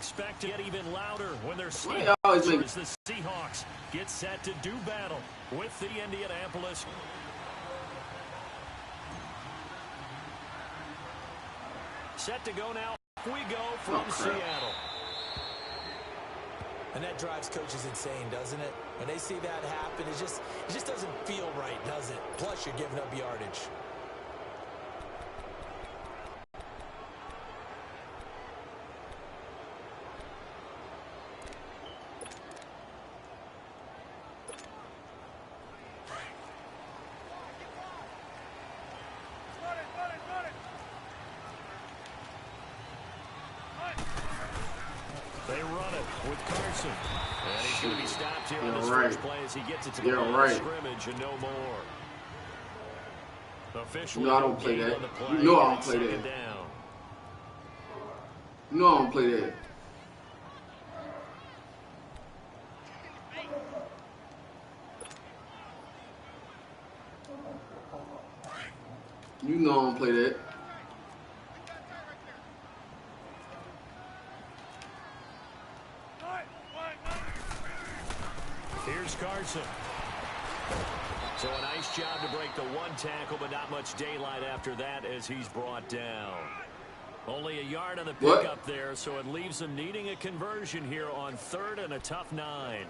expect to get even louder when they're as the Seahawks get set to do battle with the Indianapolis. Set to go now. We go from Seattle. And that drives coaches insane, doesn't it? When they see that happen, it just doesn't feel right, does it? Plus, you're giving up yardage. They run it with Carson. And he's going to be stopped here on this first play as he gets it to the line of scrimmage and no more. Officially, I don't play that. You know I don't play that. You know I don't play that. You know I don't play that. Here's Carson. So a nice job to break the one tackle, but not much daylight after that as he's brought down. Only a yard on the pickup there, so it leaves them needing a conversion here on 3rd and a tough 9.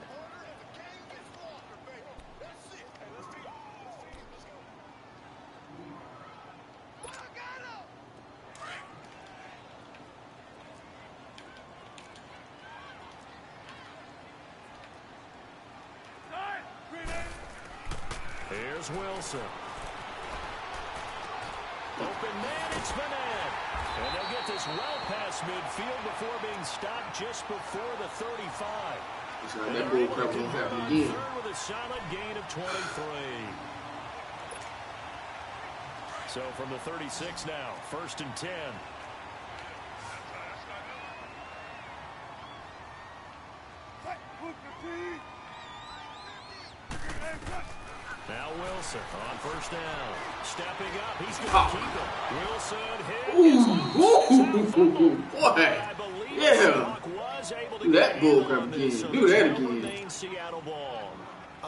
Here's Wilson. Open man, it's Vanette. And they'll get this well past midfield before being stopped just before the 35. And that bull crap won't happen again. With a solid gain of 23. So from the 36 now, 1st and 10. Now Wilson on 1st down. Stepping up. He's going to keep it. Wilson hit. Boy. Yeah. Do that bull crap again. Do that again.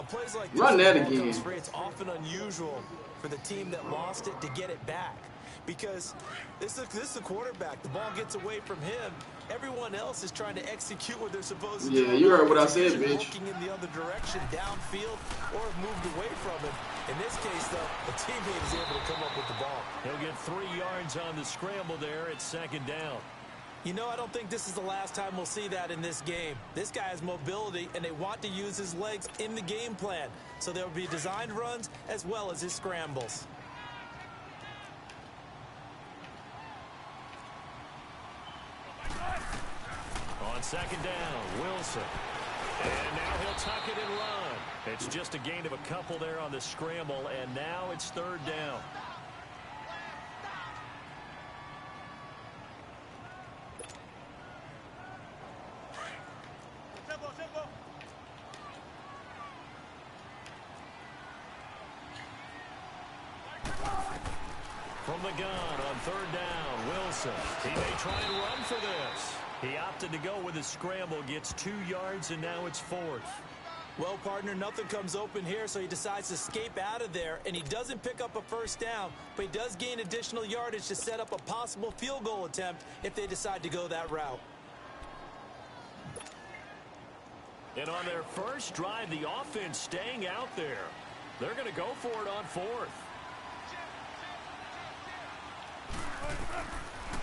Plays like run that again. It's often unusual for the team that lost it to get it back. Because this is the quarterback. The ball gets away from him. Everyone else is trying to execute what they're supposed to do. Yeah, you heard what I said, bitch. Looking in the other direction, downfield, or have moved away from it. In this case, though, the teammate is able to come up with the ball. He'll get 3 yards on the scramble there. It's 2nd down. You know, I don't think this is the last time we'll see that in this game. This guy has mobility, and they want to use his legs in the game plan. So there will be designed runs as well as his scrambles. On 2nd down, Wilson. And now he'll tuck it and run. It's just a gain of a couple there on the scramble, and now it's 3rd down. From the gun on 3rd down, Wilson. He may try and run for this. He opted to go with his scramble, gets 2 yards, and now it's 4th. Well, partner, nothing comes open here, so he decides to escape out of there, and he doesn't pick up a 1st down, but he does gain additional yardage to set up a possible field goal attempt if they decide to go that route. And on their first drive, the offense staying out there. They're going to go for it on 4th.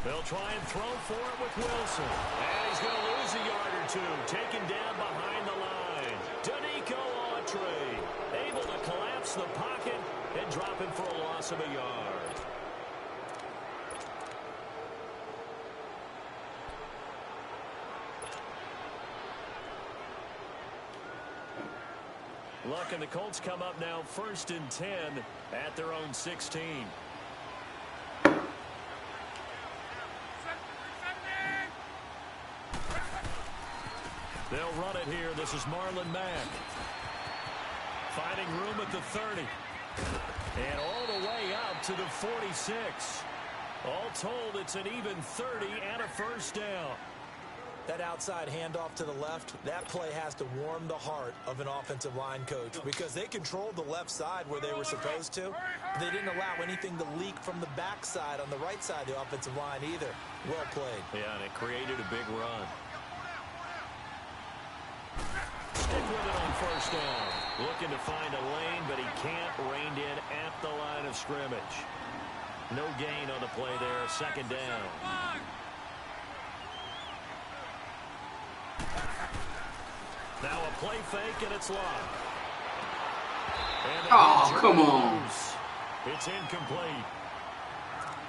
They'll try and throw for it with Wilson. And he's going to lose a yard or 2. Taken down behind the line. Danico Autry able to collapse the pocket and drop him for a loss of a yard. Luck and the Colts come up now 1st and 10 at their own 16. They'll run it here. This is Marlon Mack. Finding room at the 30. And all the way out to the 46. All told, it's an even 30 and a 1st down. That outside handoff to the left, that play has to warm the heart of an offensive line coach because they controlled the left side where they were supposed to. But they didn't allow anything to leak from the backside on the right side of the offensive line either. Well played. Yeah, and it created a big run. Stick with it on first down. Looking to find a lane, but he can't. Reined in at the line of scrimmage. No gain on the play there. Second down. Now a play fake, and it's locked. Oh, come on. It's incomplete.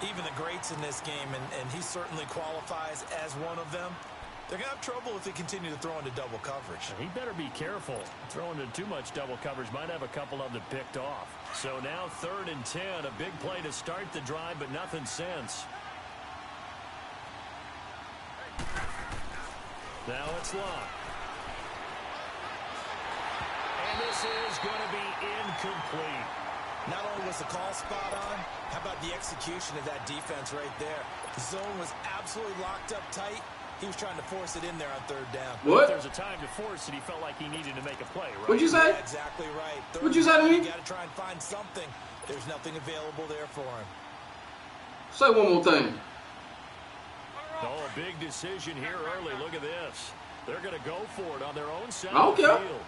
Even the greats in this game, and he certainly qualifies as one of them, they're going to have trouble if they continue to throw into double coverage. He better be careful. Throwing into too much double coverage might have a couple of them picked off. So now 3rd and 10, a big play to start the drive, but nothing since. Now it's locked. And this is going to be incomplete. Not only was the call spot on, how about the execution of that defense right there? The zone was absolutely locked up tight. He was trying to force it in there on 3rd down. What? If there's a time to force it, he felt like he needed to make a play, right? What'd you say? Yeah, exactly right. What'd you say to me? You got to try and find something. There's nothing available there for him. Say one more thing. Oh, a big decision here early. Look at this. They're going to go for it on their own side I of don't the care. field.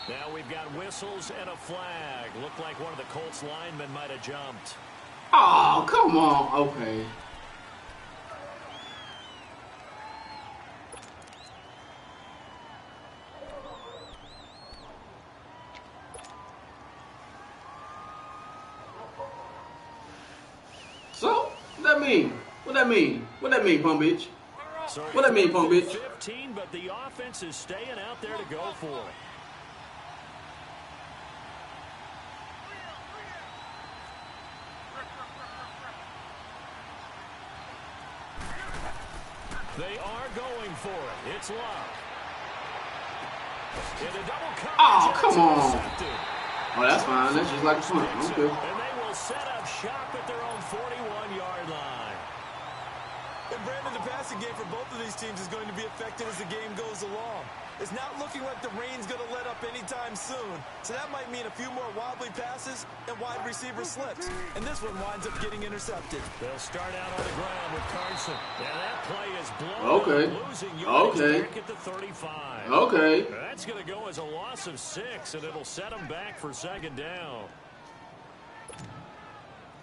Now we've got whistles and a flag. Looked like one of the Colts linemen might have jumped. Oh, come on. Okay. So, what that mean? What that mean? What that mean, punk bitch? So What that mean, punk bitch? 15, but the offense is staying out there to go for it. They are going for it. It's locked. In a double coverage. Oh, come on. Intercepted. Oh, that's fine. That's just like a punt. Okay. And they will set up shop at their own 41-yard line. And Brandon, the passing game for both of these teams is going to be affected as the game goes along. It's not looking like the rain's going to let up anytime soon. So that might mean a few more wobbly passes and wide receiver slips. And this one winds up getting intercepted. They'll start out on the ground with Carson. And that play is blown. Okay. Losing yards Okay. back at the 35. Okay. That's going to go as a loss of 6, and it'll set them back for second down.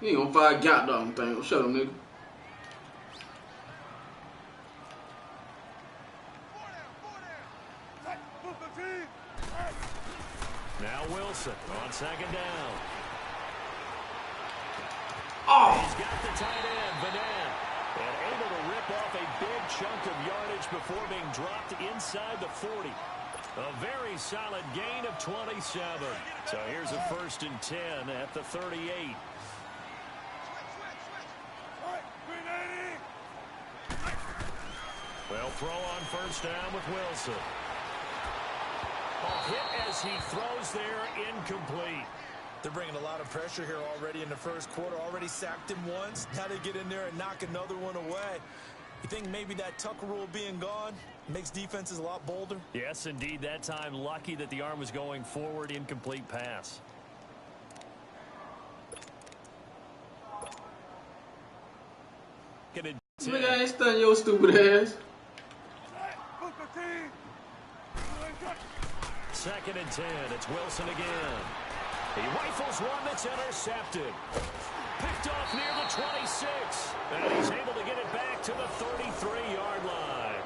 You ain't gonna fire goddamn thing. Shut up, nigga. Now Wilson on second down. Oh. He's got the tight end, Vanette, and able to rip off a big chunk of yardage before being dropped inside the 40. A very solid gain of 27. So here's a 1st and 10 at the 38. Well, throw on first down with Wilson. A hit as he throws there, incomplete. They're bringing a lot of pressure here already in the first quarter. Already sacked him once. Now they get in there and knock another one away. You think maybe that Tucker rule being gone makes defenses a lot bolder? Yes, indeed. That time, lucky that the arm was going forward. Incomplete pass. Nigga, I ain't stunning your stupid ass. 2nd and 10. It's Wilson again. He rifles one that's intercepted. Picked off near the 26. And he's able to get it back to the 33-yard line.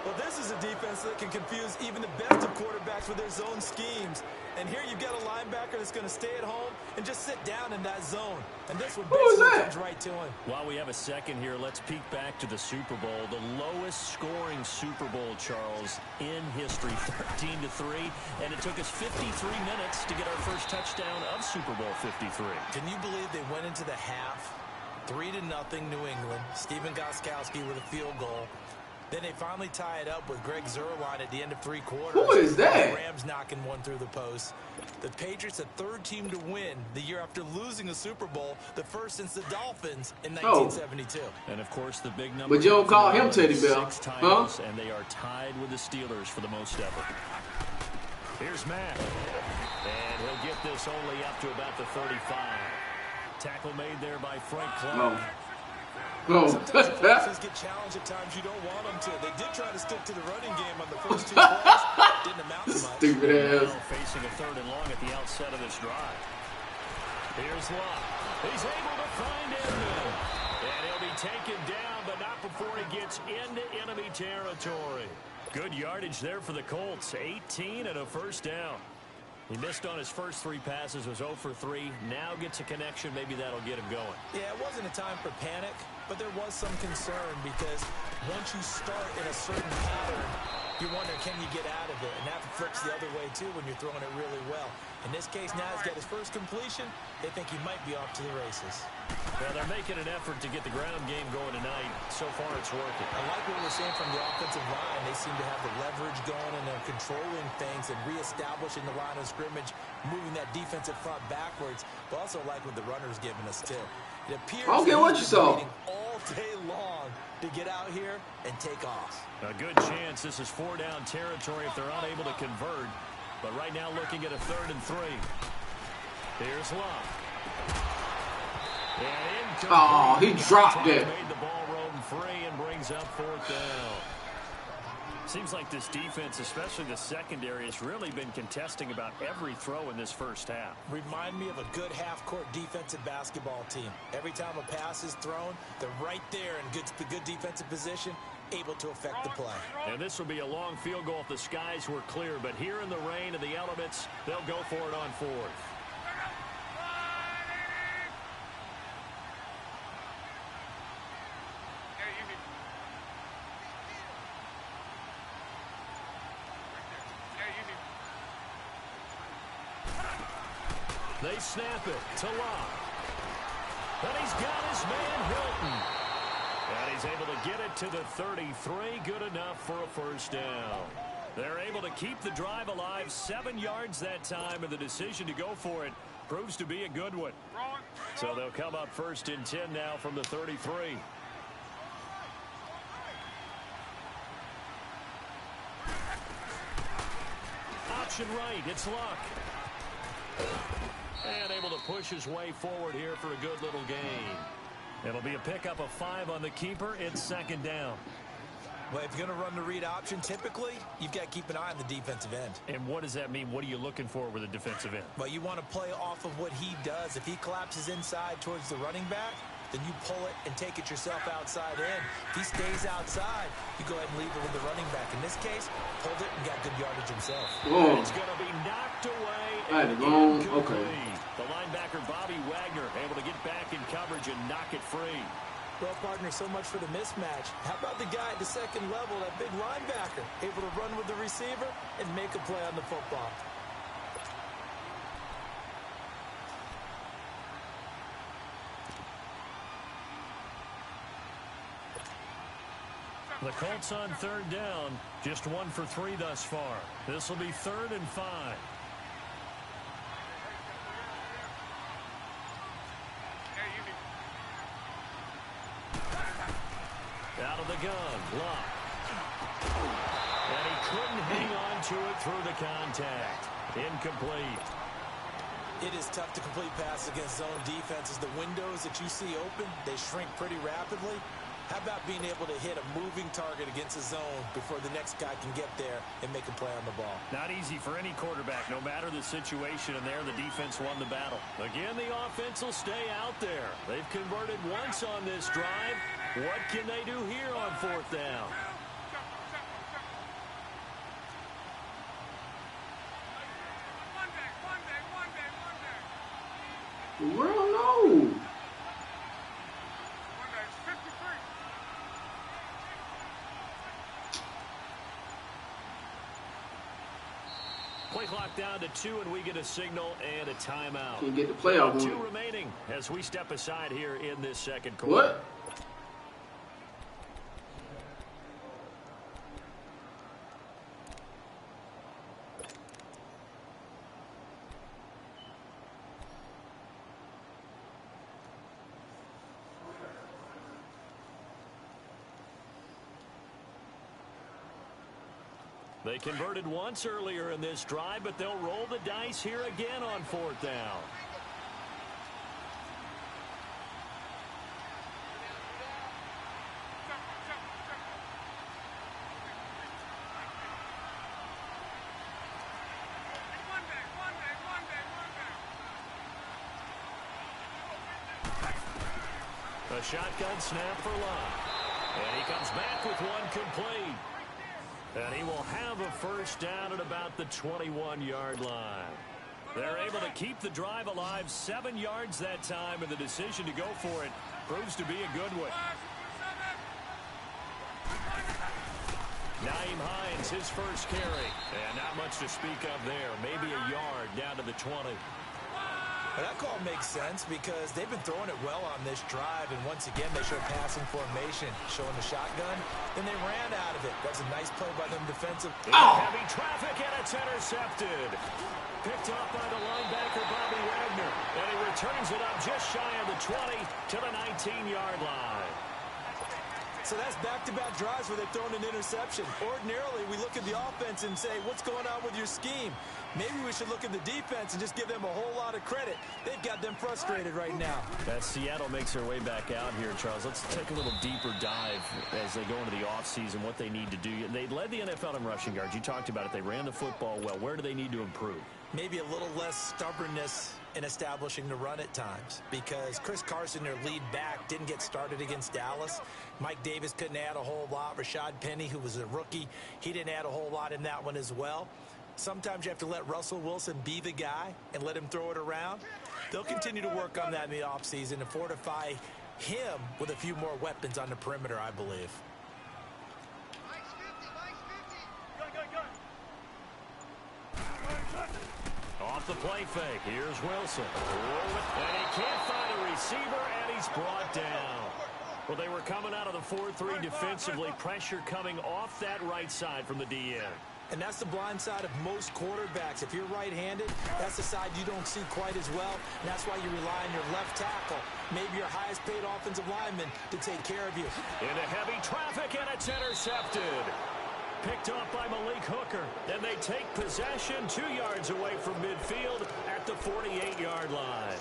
Well, this is a defense that can confuse even the best of quarterbacks with their zone schemes. And here you've got a linebacker that's going to stay at home and just sit down in that zone. And this one basically comes right to him. While we have a second here, let's peek back to the Super Bowl. The lowest scoring Super Bowl, Charles, in history, 13-3. And it took us 53 minutes to get our first touchdown of Super Bowl 53. Can you believe they went into the half, 3-0 New England, Stephen Gostkowski with a field goal. Then they finally tie it up with Greg Zuerlein at the end of 3 quarters. Who is that? The Rams knocking one through the post. The Patriots, the 3rd team to win the year after losing a Super Bowl, the first since the Dolphins in 1972. And of course, the big number. But you don't call him Teddy Bear, 6 titles, and they are tied with the Steelers for the most ever. Here's Mack, and he'll get this only up to about the 35. Tackle made there by Frank Clark. Sometimes offenses get challenged at times you don't want them to. They did try to stick to the running game on the first 2 plays. Didn't amount to much. Stupid ass. Facing a 3rd and long at the outset of this drive. Here's Locke. He's able to find Edmund. And he'll be taken down, but not before he gets into enemy territory. Good yardage there for the Colts. 18 and a first down. He missed on his first 3 passes, was 0 for 3. Now gets a connection. Maybe that'll get him going. Yeah, it wasn't a time for panic, but there was some concern because once you start in a certain pattern, you wonder, can you get out of it? And that flips the other way, too, when you're throwing it really well. In this case, now he's got his first completion. They think he might be off to the races. Well, they're making an effort to get the ground game going tonight. So far, it's working. I like what we're seeing from the offensive line. They seem to have the leverage going, and they're controlling things and reestablishing the line of scrimmage, moving that defensive front backwards. But also like what the runner's giving us, too. It appears I don't get what you saw. All day long to get out here and take off. A good chance this is 4-down territory if they're unable to convert. But right now looking at a 3rd and 3. Here's Locke. Oh, he dropped it. Made the ball roam free and brings up 4th down. Seems like this defense, especially the secondary, has really been contesting about every throw in this first half. Remind me of a good half-court defensive basketball team. Every time a pass is thrown, they're right there in good defensive position, able to affect the play. And this will be a long field goal if the skies were clear, but here in the rain of the elements, they'll go for it on 4th. They snap it to Locke. And he's got his man Hilton. And he's able to get it to the 33. Good enough for a first down. They're able to keep the drive alive. 7 yards that time, and the decision to go for it proves to be a good one. So they'll come up 1st and 10 now from the 33. Option right. It's Locke. And able to push his way forward here for a good little gain. It'll be a pickup of 5 on the keeper. It's 2nd down. Well, if you're going to run the read option, typically, you've got to keep an eye on the defensive end. And what does that mean? What are you looking for with a defensive end? Well, you want to play off of what he does. If he collapses inside towards the running back, then you pull it and take it yourself outside in. If he stays outside, you go ahead and leave it with the running back. In this case, pulled it and got good yardage himself. Oh. It's going to be knocked away. Okay. The linebacker, Bobby Wagner, able to get back in coverage and knock it free. Well, partner, so much for the mismatch. How about the guy at the 2nd level, that big linebacker, able to run with the receiver and make a play on the football? The Colts on 3rd down, just 1 for 3 thus far. This will be 3rd and 5. Out of the gun, Locke. And he couldn't hang on to it through the contact. Incomplete. It is tough to complete passes against zone defenses. The windows that you see open, they shrink pretty rapidly. How about being able to hit a moving target against a zone before the next guy can get there and make a play on the ball? Not easy for any quarterback, no matter the situation, and there the defense won the battle. Again, the offense will stay out there. They've converted once on this drive. What can they do here on 4th down? Well, no. Play clock down to 2, and we get a signal and a timeout. Can't get the playoff 2 remaining as we step aside here in this 2nd quarter. What? They converted once earlier in this drive, but they'll roll the dice here again on 4th down. A shotgun snap for Locke. And he comes back with one complete. And he will have a first down at about the 21-yard line. They're able to keep the drive alive 7 yards that time, and the decision to go for it proves to be a good one. Naeem Hines, his first carry. And not much to speak of there. Maybe a yard down to the 20. Well, that call makes sense because they've been throwing it well on this drive, and once again they showed passing formation, showing the shotgun, then they ran out of it. That was a nice play by them defensive. Heavy traffic, and it's intercepted. Picked off by the linebacker, Bobby Wagner, and he returns it up just shy of the 20 to the 19-yard line. So that's back-to-back drives where they've thrown an interception. Ordinarily, we look at the offense and say, what's going on with your scheme? Maybe we should look at the defense and just give them a whole lot of credit. They've got them frustrated right now. As Seattle makes their way back out here, Charles, let's take a little deeper dive as they go into the offseason, what they need to do. They led the NFL in rushing yards. You talked about it. They ran the football well. Where do they need to improve? Maybe a little less stubbornness in establishing the run at times, because Chris Carson, their lead back, didn't get started against Dallas. Mike Davis couldn't add a whole lot. Rashad Penny, who was a rookie, he didn't add a whole lot in that one as well. Sometimes you have to let Russell Wilson be the guy and let him throw it around. They'll continue to work on that in the offseason and fortify him with a few more weapons on the perimeter, I believe. Off the play fake, here's Wilson. And he can't find a receiver, and he's brought down. Well, they were coming out of the 4-3 defensively. Pressure coming off that right side from the DN. And that's the blind side of most quarterbacks. If you're right-handed, that's the side you don't see quite as well. And that's why you rely on your left tackle, maybe your highest-paid offensive lineman, to take care of you. Into heavy traffic, and it's intercepted. Picked off by Malik Hooker. Then they take possession 2 yards away from midfield at the 48-yard line.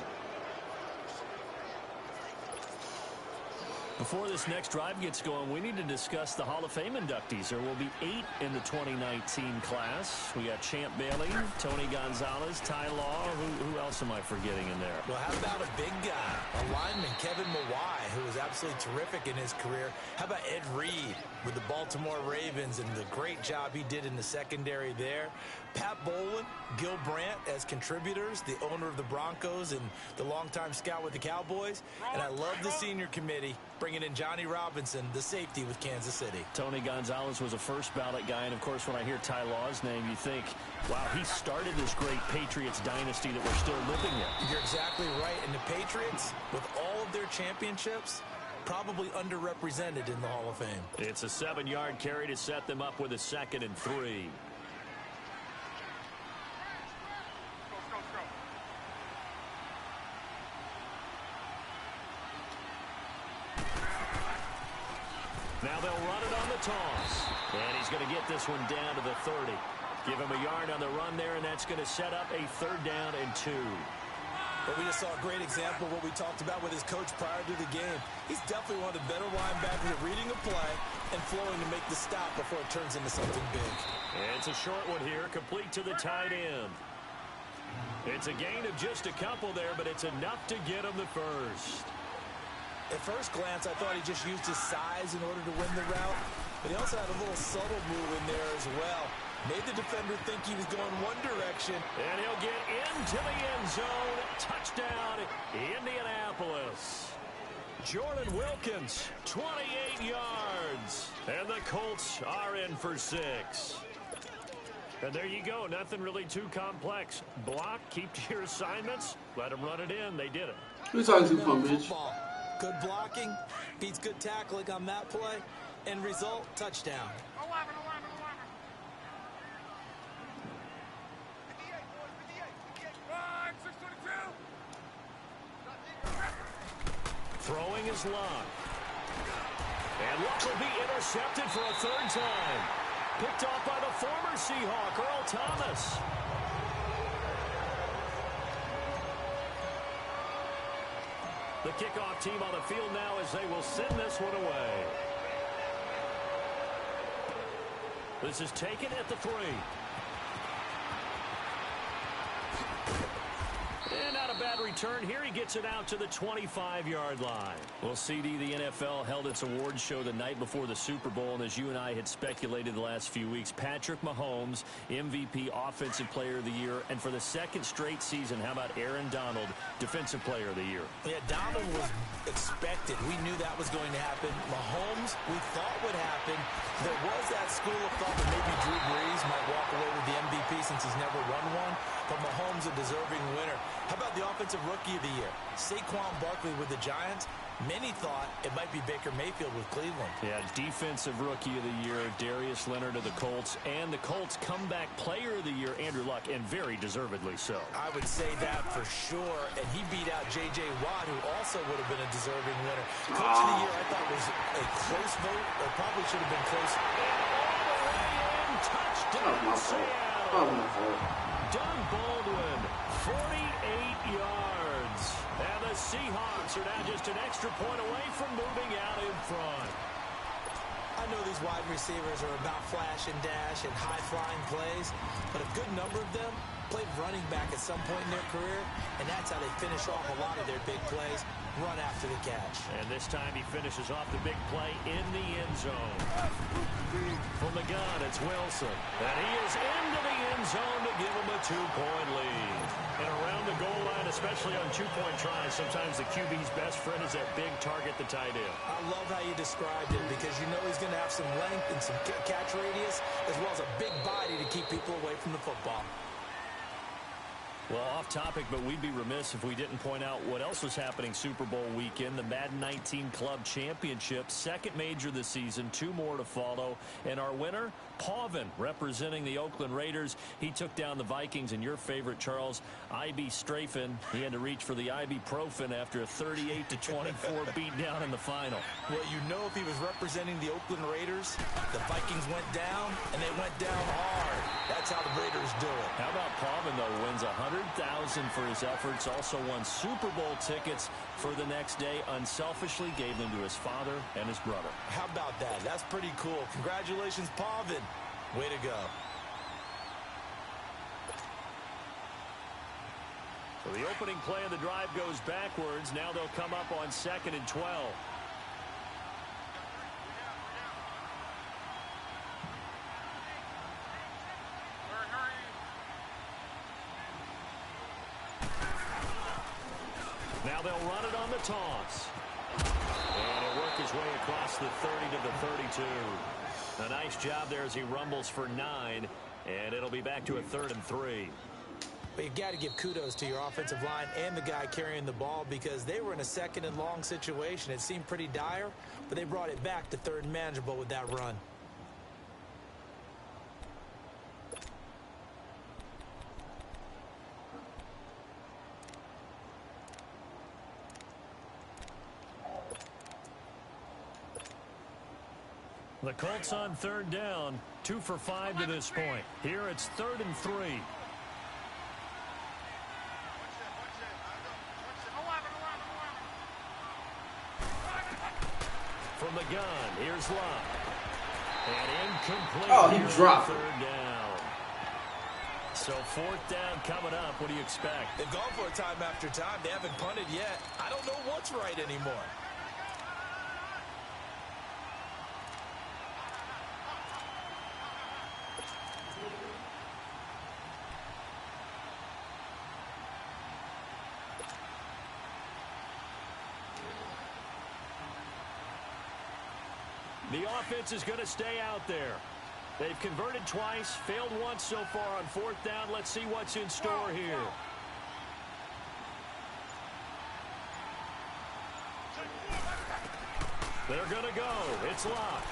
Before this next drive gets going, we need to discuss the Hall of Fame inductees. There will be 8 in the 2019 class. We got Champ Bailey, Tony Gonzalez, Ty Law. Who else am I forgetting in there? Well, how about a big guy, a lineman, Kevin Mawai, who was absolutely terrific in his career. How about Ed Reed with the Baltimore Ravens and the great job he did in the secondary there. Pat Bowlen, Gil Brandt as contributors, the owner of the Broncos and the longtime scout with the Cowboys. And I love the senior committee bringing in Johnny Robinson, the safety with Kansas City. Tony Gonzalez was a first ballot guy. And, of course, when I hear Ty Law's name, you think, wow, he started this great Patriots dynasty that we're still living in. You're exactly right. And the Patriots, with all of their championships, probably underrepresented in the Hall of Fame. It's a 7-yard carry to set them up with a 2nd and 3. Now they'll run it on the toss. And he's going to get this one down to the 30. Give him a yard on the run there, and that's going to set up a 3rd down and 2. But we just saw a great example of what we talked about with his coach prior to the game. He's definitely one of the better linebackers at reading a play and flowing to make the stop before it turns into something big. It's a short one here, complete to the tight end. It's a gain of just a couple there, but it's enough to get him the first. At first glance, I thought he just used his size in order to win the route, but he also had a little subtle move in there as well. Made the defender think he was going one direction. And he'll get into the end zone. Touchdown, Indianapolis. Jordan Wilkins, 28 yards. And the Colts are in for 6. And there you go. Nothing really too complex. Block, keep to your assignments. Let them run it in. They did it. Who's talking to bitch? Good blocking beats good tackling on that play. End result, touchdown. Throwing is Locke. And Locke will be intercepted for a 3rd time. Picked off by the former Seahawk, Earl Thomas. The kickoff team on the field now as they will send this one away. This is taken at the 3. And not a bad return here. He gets it out to the 25-yard line. Well, CD, the NFL held its awards show the night before the Super Bowl, and as you and I had speculated the last few weeks, Patrick Mahomes, MVP, Offensive Player of the Year, and for the second straight season, how about Aaron Donald, Defensive Player of the Year? Yeah, Donald was expected. We knew that was going to happen. Mahomes, we thought would happen. There was that school of thought that maybe Drew Brees might walk away with the MVP since he's never won one, but Mahomes a deserving winner. How about the Offensive Rookie of the Year? Saquon Barkley with the Giants. Many thought it might be Baker Mayfield with Cleveland. Yeah, Defensive Rookie of the Year, Darius Leonard of the Colts, and the Colts Comeback Player of the Year, Andrew Luck, and very deservedly so. I would say that for sure, and he beat out J.J. Watt, who also would have been a deserving winner. Coach of the Year, I thought, was a close vote, or probably should have been close. Touchdown, Seattle. Doug Baldwin, 48 yards. And the Seahawks are now just an extra point away from moving out in front. I know these wide receivers are about flash and dash and high-flying plays, but a good number of them played running back at some point in their career, and that's how they finish off a lot of their big plays, run after the catch. And this time he finishes off the big play in the end zone. From the gun, it's Wilson. And he is into the end zone to give him a 2-point lead. And around the goal line, especially on 2-point tries, sometimes the QB's best friend is that big target, the tight end. I love how you described it because you know he's going to have some length and some catch radius as well as a big body to keep people away from the football. Well, off topic, but we'd be remiss if we didn't point out what else was happening Super Bowl weekend. The Madden 19 Club Championship, second major this season, 2 more to follow. And our winner, Pauvin, representing the Oakland Raiders. He took down the Vikings, and your favorite, Charles, IB Strafen. He had to reach for the ibuprofen after a 38-24 beatdown in the final. Well, you know if he was representing the Oakland Raiders, the Vikings went down, and they went down hard. That's how the Raiders do it. How about Pauvin, though, wins $100,000 for his efforts, also won Super Bowl tickets for the next day, unselfishly gave them to his father and his brother. How about that? That's pretty cool. Congratulations, Pauvin. Way to go. So the opening play of the drive goes backwards. Now they'll come up on 2nd and 12. Now they'll run it on the toss. And he'll work his way across the 30 to the 32. A nice job there as he rumbles for 9. And it'll be back to a 3rd and 3. But you've got to give kudos to your offensive line and the guy carrying the ball because they were in a 2nd and long situation. It seemed pretty dire, but they brought it back to 3rd and manageable with that run. The Colts on 3rd down, 2 for 5 to this point. Here it's 3rd and 3. From the gun, here's Luck. And incomplete. Oh, he dropped it. 3rd down. So 4th down coming up. What do you expect? They've gone for it time after time. They haven't punted yet. I don't know what's right anymore. The offense is going to stay out there. They've converted twice, failed once so far on 4th down. Let's see what's in store here. They're going to go. It's Luck.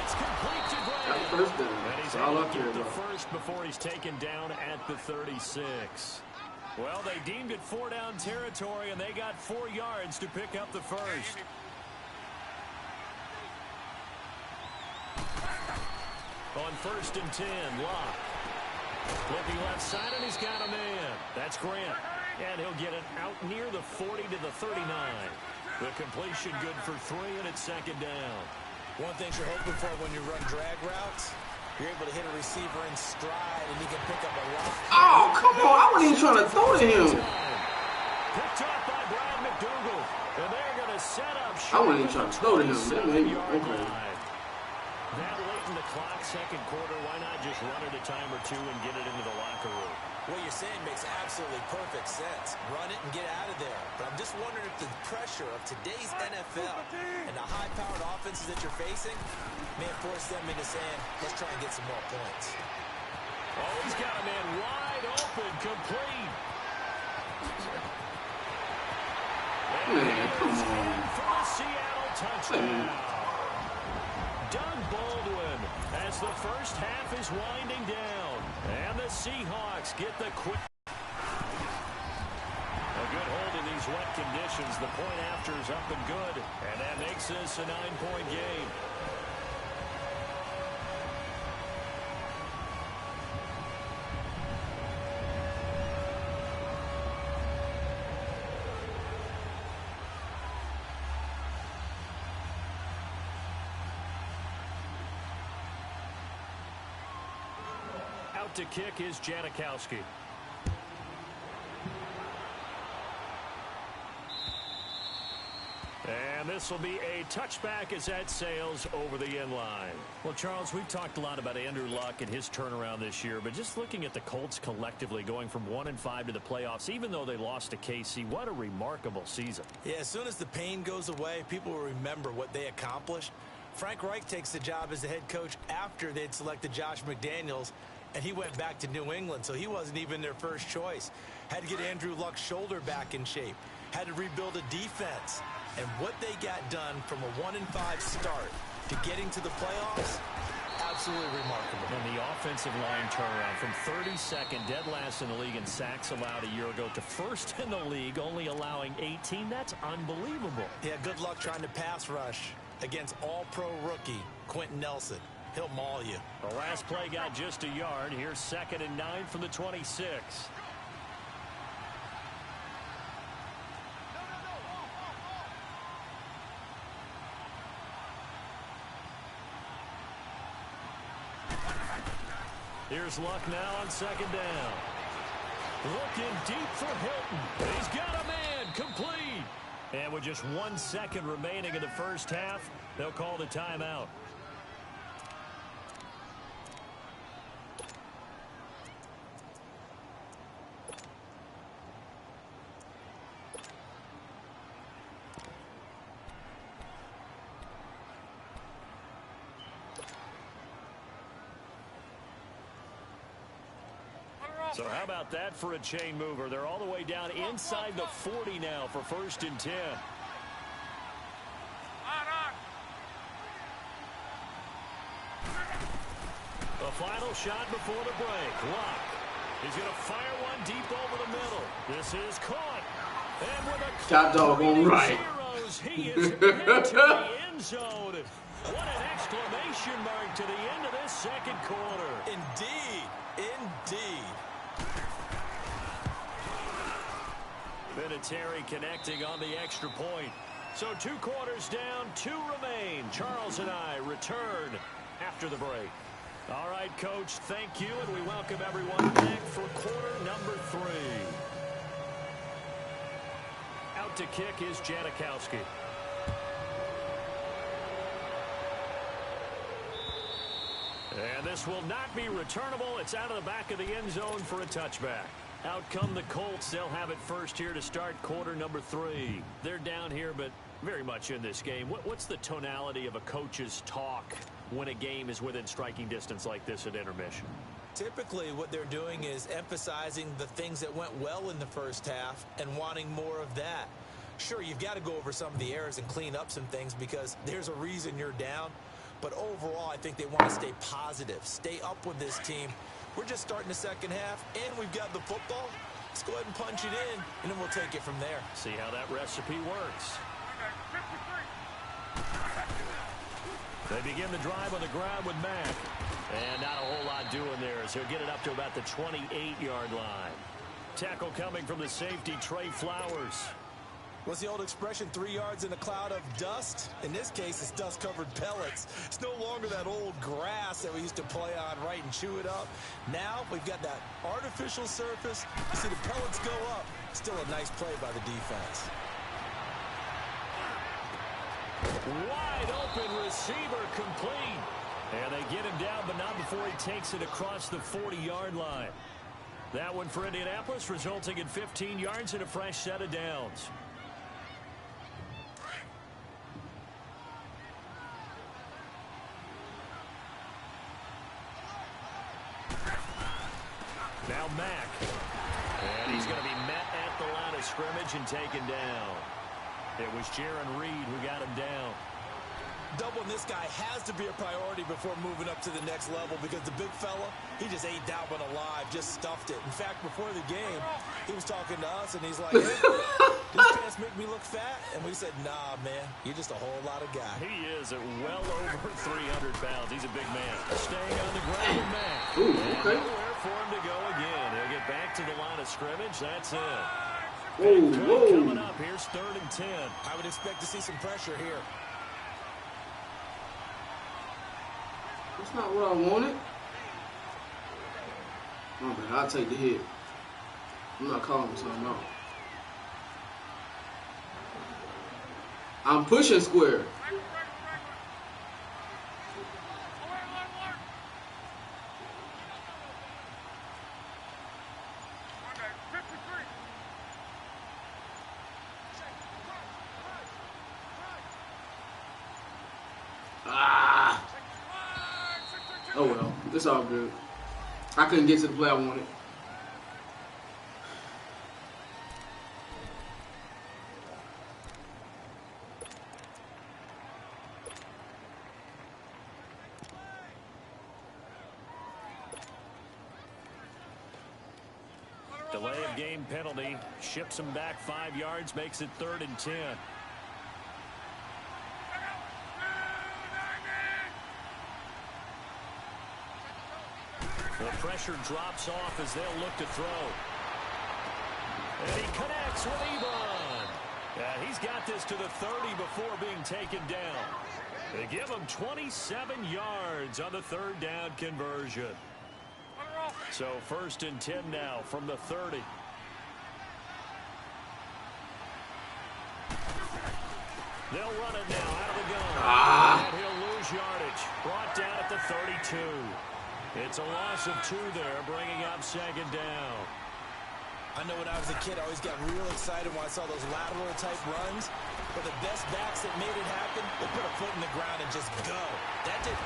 It's complete to Graham. And he's able to get the first before he's taken down at the 36. Well, they deemed it 4-down territory, and they got 4 yards to pick up the first. On 1st and 10, Locke. Looking left side, and he's got a man. That's Grant. And he'll get it out near the 40 to the 39. The completion good for 3, and it's 2nd down. One thing you're hoping for when you run drag routes, you're able to hit a receiver in stride, and he can pick up a lot. Oh, come on. I wasn't even trying to throw to him. Picked up by Brad McDougal. And they're going to set up. I wasn't even trying to throw to him. That made me okay. That late in the clock, 2nd quarter, why not just run it a time or two and get it into the locker room? What you're saying makes absolutely perfect sense. Run it and get out of there. But I'm just wondering if the pressure of today's NFL and the high-powered offenses that you're facing may force them into saying, let's try and get some more points. Oh, he's got a man wide open, complete. Man, come on. For the Seattle touchdown. Doug Baldwin as the first half is winding down. And the Seahawks get the quick. A good hold in these wet conditions. The point after is up and good. And that makes this a 9-point game. Out to kick is Janikowski. And this will be a touchback as that sails over the end line. Well, Charles, we've talked a lot about Andrew Luck and his turnaround this year, but just looking at the Colts collectively going from 1-5 to the playoffs, even though they lost to KC, what a remarkable season. Yeah, as soon as the pain goes away, people will remember what they accomplished. Frank Reich takes the job as the head coach after they'd selected Josh McDaniels, and he went back to New England, so he wasn't even their first choice. Had to get Andrew Luck's shoulder back in shape. Had to rebuild a defense. And what they got done from a 1-5 start to getting to the playoffs, absolutely remarkable. And the offensive line turnaround from 32nd, dead last in the league in sacks allowed a year ago, to first in the league, only allowing 18. That's unbelievable. Yeah, good luck trying to pass rush against all-pro rookie Quentin Nelson. He'll maul you. The last play got just a yard. Here's 2nd and 9 from the 26. Here's Luck now on 2nd down. Looking deep for Hilton. He's got a man, complete. And with just 1 second remaining in the first half, they'll call the timeout. So how about that for a chain mover? They're all the way down inside the 40 now for 1st and 10. The final shot before the break. Luck. He's going to fire one deep over the middle. This is caught. And with a God doggone right. zeros, he is into the end zone. What an exclamation mark to the end of this 2nd quarter. Indeed. Indeed. Vinatieri connecting on the extra point. So 2 quarters down, 2 remain. Charles and I return after the break. All right, Coach, thank you, and we welcome everyone back for quarter number 3. Out to kick is Janikowski. And this will not be returnable. It's out of the back of the end zone for a touchback. Out come the Colts. They'll have it first here to start quarter number 3. They're down here, but very much in this game. What's the tonality of a coach's talk when a game is within striking distance like this at intermission? Typically, what they're doing is emphasizing the things that went well in the first half and wanting more of that. Sure, you've got to go over some of the errors and clean up some things because there's a reason you're down. But overall, I think they want to stay positive, stay up with this team. We're just starting the second half, and we've got the football. Let's go ahead and punch it in, and then we'll take it from there. See how that recipe works. They begin the drive on the ground with Mack. And not a whole lot doing there, as he'll get it up to about the 28-yard line. Tackle coming from the safety, Trey Flowers. What's the old expression, 3 yards in a cloud of dust? In this case, it's dust-covered pellets. It's no longer that old grass that we used to play on, right, and chew it up. Now we've got that artificial surface. You see the pellets go up. Still a nice play by the defense. Wide open receiver complete. And they get him down, but not before he takes it across the 40-yard line. That one for Indianapolis, resulting in 15 yards and a fresh set of downs. Now Mack. And he's going to be met at the line of scrimmage and taken down. It was Jaron Reed who got him down. Doubling this guy has to be a priority before moving up to the next level, because the big fella, he just ate that one alive, just stuffed it. In fact, before the game, he was talking to us, and he's like, hey, does pants make me look fat? And we said, nah, man, you're just a whole lot of guy. He is at well over 300 pounds. He's a big man. Staying on the ground with Mack. Ooh, okay. And nowhere for him to go again. He'll get back to the line of scrimmage. That's it. Whoa. Coming up, here's 3rd and 10. I would expect to see some pressure here. That's not what I wanted. Oh, man, I'll take the hit. I'm not calling something out. I'm pushing square. Oh well, it's all good. I couldn't get to the play I wanted. Delay of game penalty. Ships him back 5 yards, makes it 3rd and 10. The pressure drops off as they'll look to throw. And he connects with Ebron. Yeah, he's got this to the 30 before being taken down. They give him 27 yards on the 3rd down conversion. So 1st and 10 now from the 30. They'll run it now out of the gun. And he'll lose yardage. Brought down at the 32. It's a loss of 2 there, bringing up 2nd down. I know when I was a kid, I always got real excited when I saw those lateral-type runs. But the best backs that made it happen, they put a foot in the ground and just go. That did.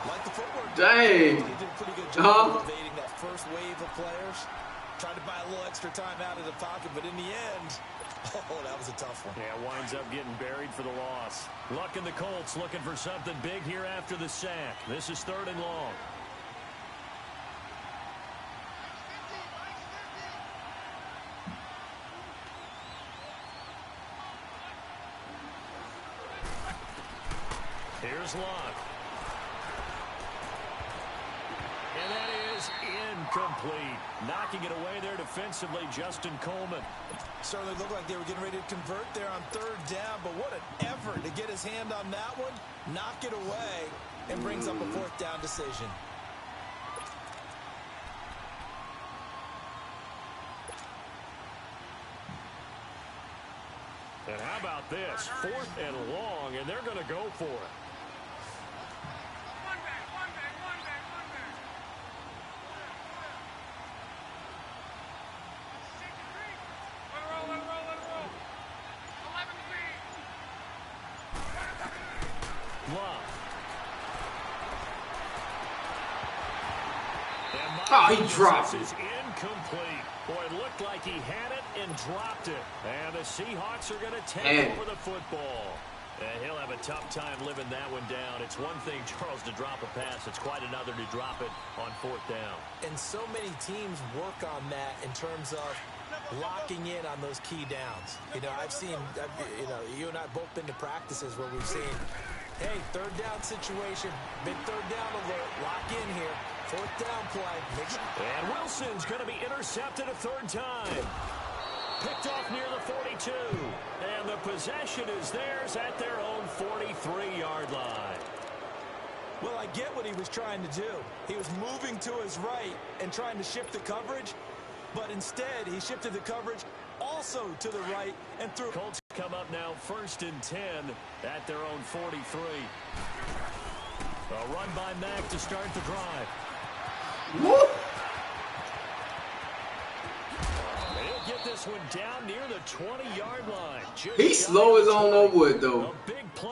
Like the footwork. Dang. He did a pretty good job of evading that first wave of players. Tried to buy a little extra time out of the pocket, but in the end, oh, that was a tough one. Yeah, winds up getting buried for the loss. Luck in the Colts looking for something big here after the sack. This is 3rd and long. Here's Luck. And that is incomplete. Knocking it away there defensively, Justin Coleman. Certainly looked like they were getting ready to convert there on 3rd down, but what an effort to get his hand on that one, knock it away, and brings up a 4th down decision. And how about this? 4th and long, and they're going to go for it. Oh, he dropped it. Is incomplete. Boy, it looked like he had it and dropped it. And the Seahawks are going to take over the football. And he'll have a tough time living that one down. It's one thing, Charles, to drop a pass. It's quite another to drop it on 4th down. And so many teams work on that in terms of locking in on those key downs. You know, I've seen, you know, you and I have both been to practices where we've seen, Hey, third down situation. Big third down alert. Lock in here. Fourth down play. And Wilson's going to be intercepted a third time. Picked off near the 42. And the possession is theirs at their own 43-yard line. Well, I get what he was trying to do. He was moving to his right and trying to shift the coverage. But instead, he shifted the coverage also to the right and threw. Colts come up now 1st and 10 at their own 43. A run by Mack to start the drive. Whoop. They'll get this one down near the 20-yard line. He's slow as on no wood, though.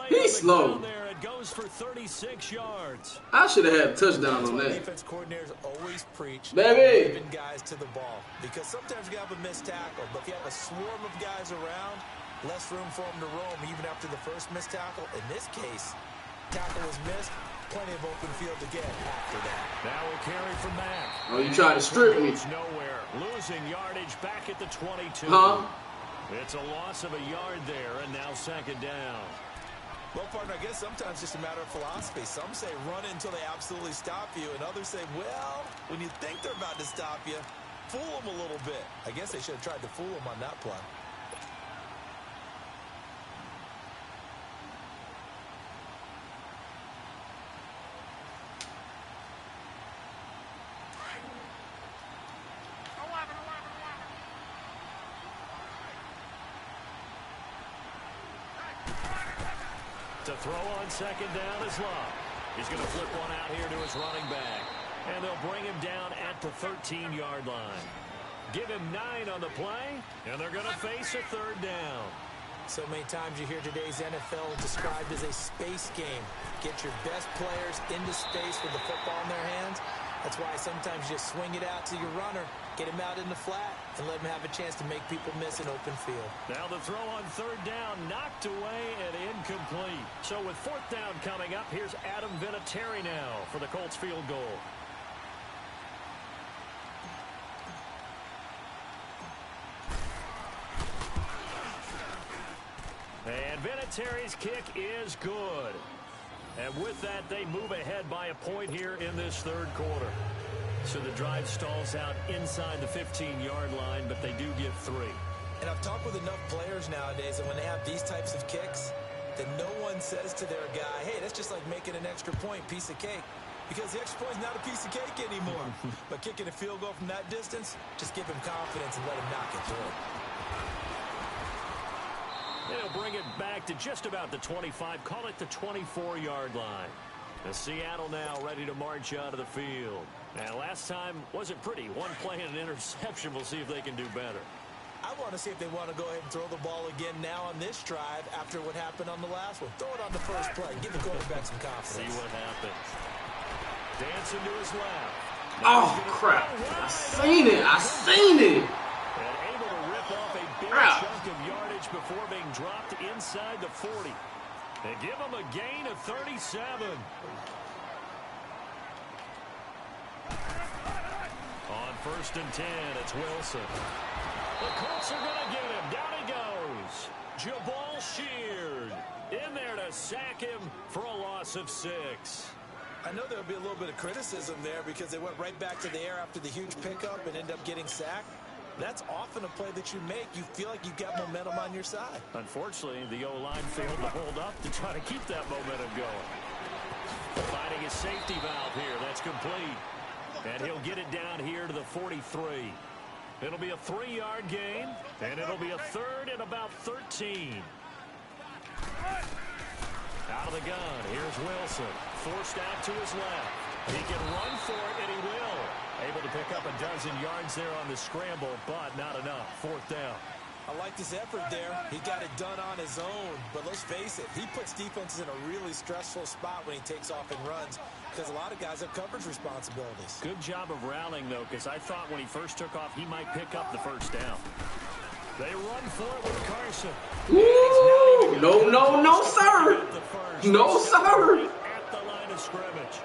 He's slow. There it goes for 36 yards. I should have had a touchdown on that. Defense coordinators always preach Baby. moving guys to the ball because sometimes you have a missed tackle, but if you have a swarm of guys around, less room for them to roam even after the first missed tackle. In this case, tackle was missed. Plenty of open field to get after that. Now we'll carry from Mack. Oh, you tried to strip me. Nowhere. Losing yardage back at the 22. Huh? It's a loss of a yard there, and now 2nd down. Well, partner, I guess sometimes it's just a matter of philosophy. Some say run it until they absolutely stop you, and others say, well, when you think they're about to stop you, fool them a little bit. I guess they should have tried to fool them on that play. To throw on 2nd down is Love. He's going to flip one out here to his running back. And they'll bring him down at the 13-yard line. Give him 9 on the play, and they're going to face a 3rd down. So many times you hear today's NFL described as a space game. Get your best players into space with the football in their hands. That's why sometimes you swing it out to your runner, get him out in the flat, and let him have a chance to make people miss an open field. Now the throw on 3rd down, knocked away and incomplete. So with 4th down coming up, here's Adam Vinatieri now for the Colts field goal. And Vinatieri's kick is good. And with that, they move ahead by a point here in this 3rd quarter. So the drive stalls out inside the 15-yard line, but they do get 3. And I've talked with enough players nowadays that when they have these types of kicks, that no one says to their guy, hey, that's just like making an extra point, piece of cake. Because the extra point is not a piece of cake anymore. But kicking a field goal from that distance, just give him confidence and let him knock it through. They'll bring it back to just about the 25. Call it the 24-yard line. And Seattle now ready to march out of the field. Now, last time wasn't pretty. One play and an interception. We'll see if they can do better. I want to see if they want to go ahead and throw the ball again now on this drive after what happened on the last one. Throw it on the first play. Give the quarterback some confidence. See what happens. Dancing to his left. Oh, crap. I seen it. I seen it. And able to rip off a big chunk of yardage before being dropped inside the 40. They give him a gain of 37. On 1st and 10, it's Wilson. The Colts are going to get him. Down he goes. Jabal Sheard in there to sack him for a loss of 6. I know there'll be a little bit of criticism there because they went right back to the air after the huge pickup and ended up getting sacked. That's often a play that you make. You feel like you've got momentum on your side. Unfortunately, the O-line failed to hold up to try to keep that momentum going. Finding a safety valve here. That's complete. And he'll get it down here to the 43. It'll be a 3-yard gain, and it'll be a 3rd and about 13. Out of the gun, here's Wilson. Forced out to his left. He can run for it, and he will. Able to pick up a dozen yards there on the scramble, but not enough. 4th down. I like his effort there. He got it done on his own. But let's face it, he puts defenses in a really stressful spot when he takes off and runs because a lot of guys have coverage responsibilities. Good job of rallying, though, because I thought when he first took off, he might pick up the 1st down. They run for it with Carson. Ooh, no, sir. No, sir. At the line of scrimmage.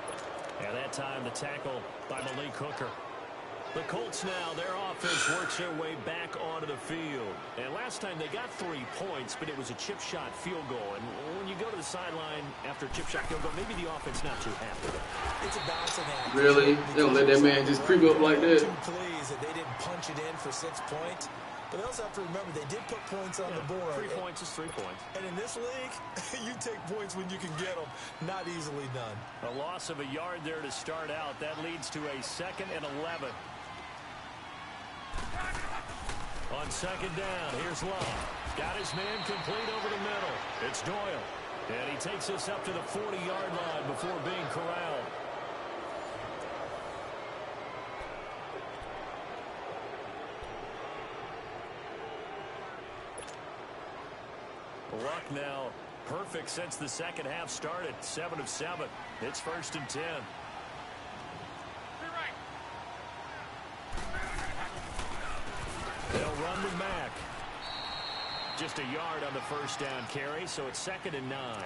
And that time, the tackle by Malik Hooker. The Colts now, their offense works their way back onto the field. And last time they got 3 points, but it was a chip shot field goal. And when you go to the sideline after a chip shot field goal, maybe the offense not too happy. It's a balancing act. Really? They don't let that man just creep up like that? Too pleased that they didn't punch it in for 6 points. But they also have to remember they did put points on the board. 3 points is 3 points. And in this league, you take points when you can get them. Not easily done. A loss of a yard there to start out. That leads to a 2nd and 11. On 2nd down, here's Love. Got his man complete over the middle. It's Doyle. And he takes us up to the 40-yard line before being corralled. Luck now perfect since the second half started. 7 of 7. It's 1st and 10. They'll run with Mack. Just a yard on the 1st down carry, so it's 2nd and 9.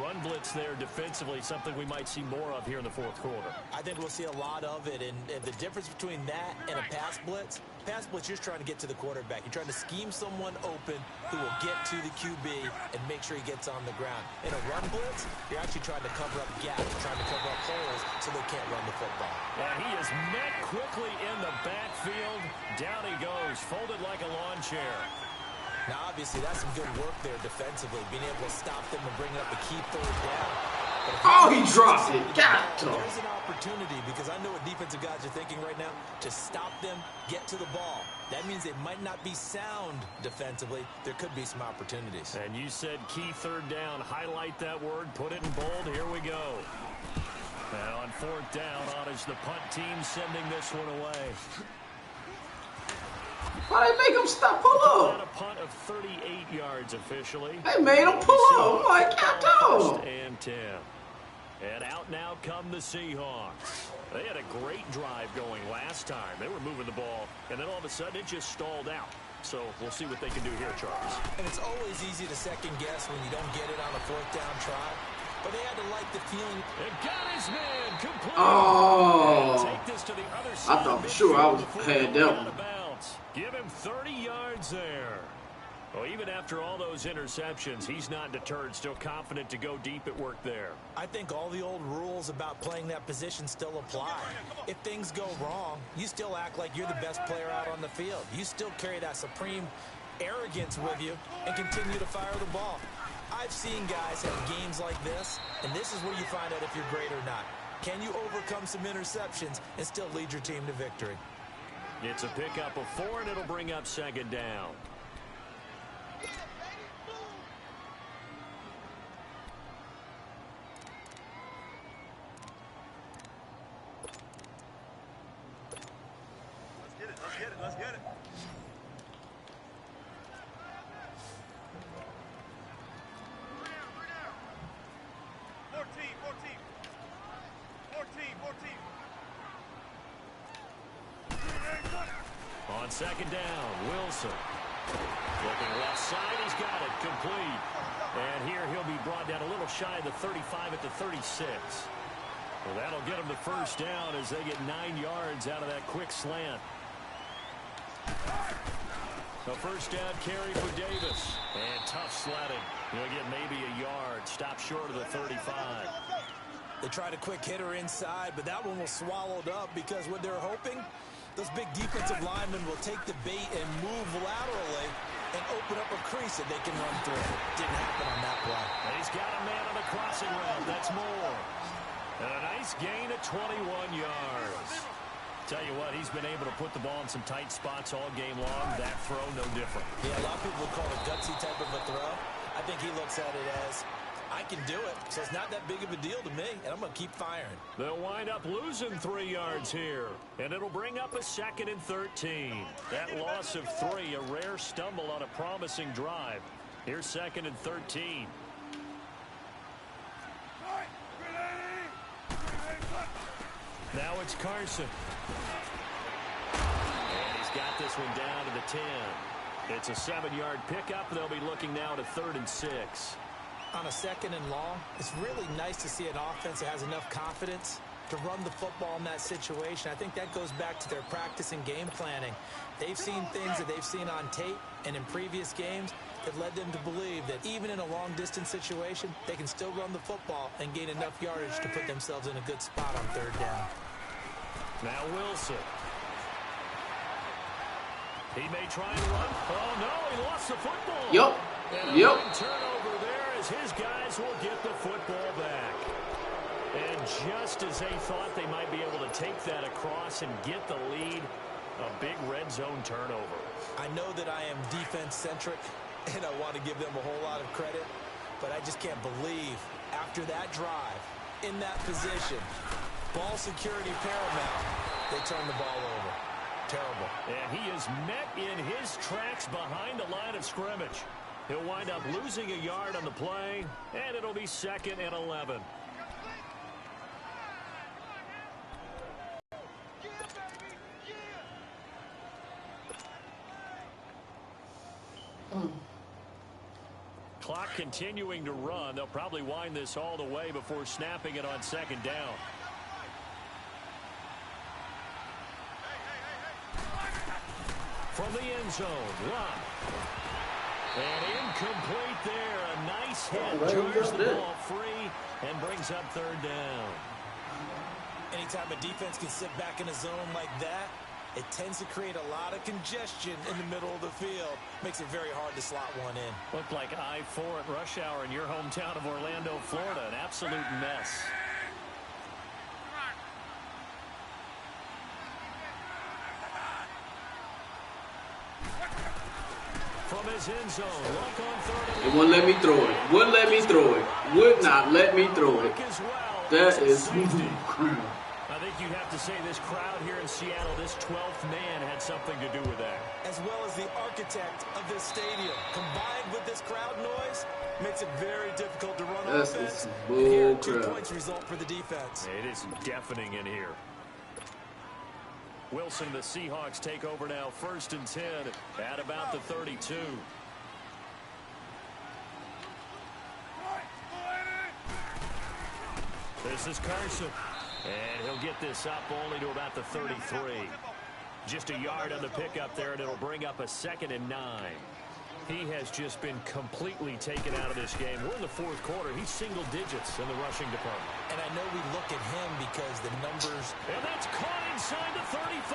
Run blitz there defensively, something we might see more of here in the 4th quarter. I think we'll see a lot of it, and the difference between that and a pass blitz, you're trying to get to the quarterback. You're trying to scheme someone open who will get to the QB and make sure he gets on the ground. In a run blitz, you're actually trying to cover up gaps, trying to cover up holes so they can't run the football. And he is met quickly in the backfield. Down he goes, folded like a lawn chair. Now, obviously, that's some good work there defensively, being able to stop them and bring up a key 3rd down. Oh, he dropped it. God, there's an opportunity, because I know what defensive guys are thinking right now, to stop them, get to the ball. That means they might not be sound defensively. There could be some opportunities. And you said key 3rd down. Highlight that word. Put it in bold. Here we go. Now on 4th down, on is the punt team sending this one away. Why they make him stop? Pull up. A punt of 38 yards officially. They made him pull up. I'm like, God, 1st and 10. And out now come the Seahawks. They had a great drive going last time. They were moving the ball, and then all of a sudden it just stalled out. So we'll see what they can do here, Charles. And it's always easy to second guess when you don't get it on a 4th down try. But they had to like the feeling. And got his man complete. Oh. Take this to the other side. I thought for sure I had that one. Give him 30 yards there. Well, even after all those interceptions, he's not deterred, still confident to go deep at work there. I think all the old rules about playing that position still apply. If things go wrong, you still act like you're the best player out on the field. You still carry that supreme arrogance with you and continue to fire the ball. I've seen guys have games like this, and this is where you find out if you're great or not. Can you overcome some interceptions and still lead your team to victory? It's a pickup of 4, and it'll bring up 2nd down. Let's get it. On 2nd down, Wilson. Looking left side, he's got it complete. And here he'll be brought down a little shy of the 35 at the 36. Well, that'll get him the 1st down as they get 9 yards out of that quick slant. The 1st down carry for Davis. And tough sledding. He'll get maybe a yard. Stop short of the 35. They tried a quick hitter inside, but that one was swallowed up because what they're hoping, those big defensive linemen will take the bait and move laterally and open up a crease that they can run through. Didn't happen on that play. And he's got a man on the crossing route. That's more. And a nice gain of 21 yards. Tell you what, he's been able to put the ball in some tight spots all game long. That throw, no different. Yeah, a lot of people would call it a gutsy type of a throw. I think he looks at it as, I can do it, so it's not that big of a deal to me, and I'm going to keep firing. They'll wind up losing 3 yards here, and it'll bring up a 2nd and 13. That loss of 3, a rare stumble on a promising drive. Here's 2nd and 13. Now it's Carson. And he's got this one down to the 10. It's a 7-yard pickup. They'll be looking now to 3rd and 6. On a 2nd and long, it's really nice to see an offense that has enough confidence to run the football in that situation. I think that goes back to their practice and game planning. They've seen things that they've seen on tape and in previous games that led them to believe that even in a long-distance situation, they can still run the football and gain enough yardage to put themselves in a good spot on third down. Now Wilson. He may try and run. Oh, no, he lost the football. Yep. And a turnover there as his guys will get the football back. And just as they thought they might be able to take that across and get the lead, a big red zone turnover. I know that I am defense-centric, and I want to give them a whole lot of credit, but I just can't believe after that drive, in that position, ball security paramount, they turn the ball over. Terrible. And he is met in his tracks behind the line of scrimmage. He'll wind up losing a yard on the play, and it'll be 2nd and 11. Clock continuing to run. They'll probably wind this all the way before snapping it on 2nd down. From the end zone, run. And incomplete there. A nice hit. Jars the ball free and brings up 3rd down. Anytime a defense can sit back in a zone like that, it tends to create a lot of congestion in the middle of the field. Makes it very hard to slot one in. Looked like I-4 at rush hour in your hometown of Orlando, Florida. An absolute mess. From his end zone, look on 3rd. It wouldn't let me throw it. Wouldn't let me throw it. Would not let me throw it. That is crap. I think you'd have to say this crowd here in Seattle, this 12th man, had something to do with that. As well as the architect of this stadium, combined with this crowd noise, makes it very difficult to run offense. And here, 2 points result for the defense. It is deafening in here. Wilson, the Seahawks take over now, 1st and 10 at about the 32. This is Carson. And he'll get this up only to about the 33. Just a yard on the pickup there, and it'll bring up a 2nd and 9. He has just been completely taken out of this game. We're in the 4th quarter. He's single digits in the rushing department. And I know we look at him because the numbers... And that's caught inside the 35.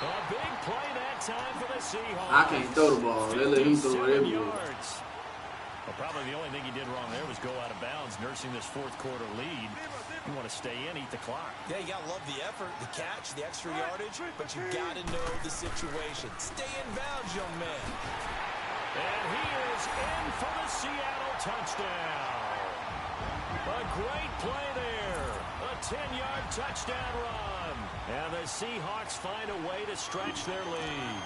A big play that time for the Seahawks. I can't throw the ball. They let him throw it everywhere. Well, probably the only thing he did wrong there was go out of bounds, nursing this 4th quarter lead. You want to stay in, eat the clock. Yeah, you got to love the effort, the catch, the extra yardage, but you got to know the situation. Stay in bounds, young man. And he is in for the Seattle touchdown. A great play there. A 10-yard touchdown run. And the Seahawks find a way to stretch their lead.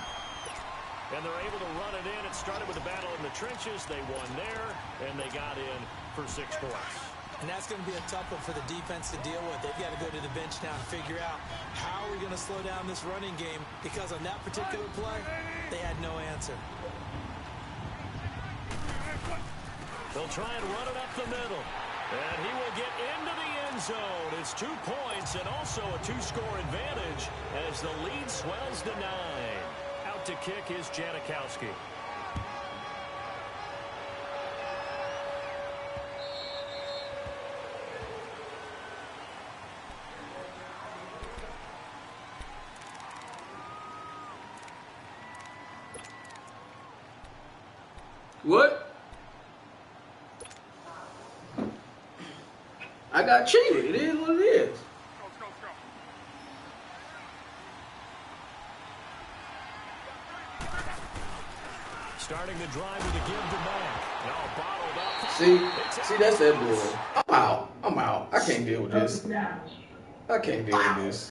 And they're able to run it in. It started with a battle in the trenches. They won there, and they got in for 6 points. And that's going to be a tough one for the defense to deal with. They've got to go to the bench now and figure out how are we going to slow down this running game, because on that particular play, they had no answer. They'll try and run it up the middle. And he will get into the end zone. It's 2 points and also a 2-score advantage as the lead swells to 9. Out to kick is Janikowski. What? I got cheated. It is what it is. Starting the drive with a give to Mack. Now bottled up. See, that's that bull. I'm out. I can't deal with this. I can't deal with this.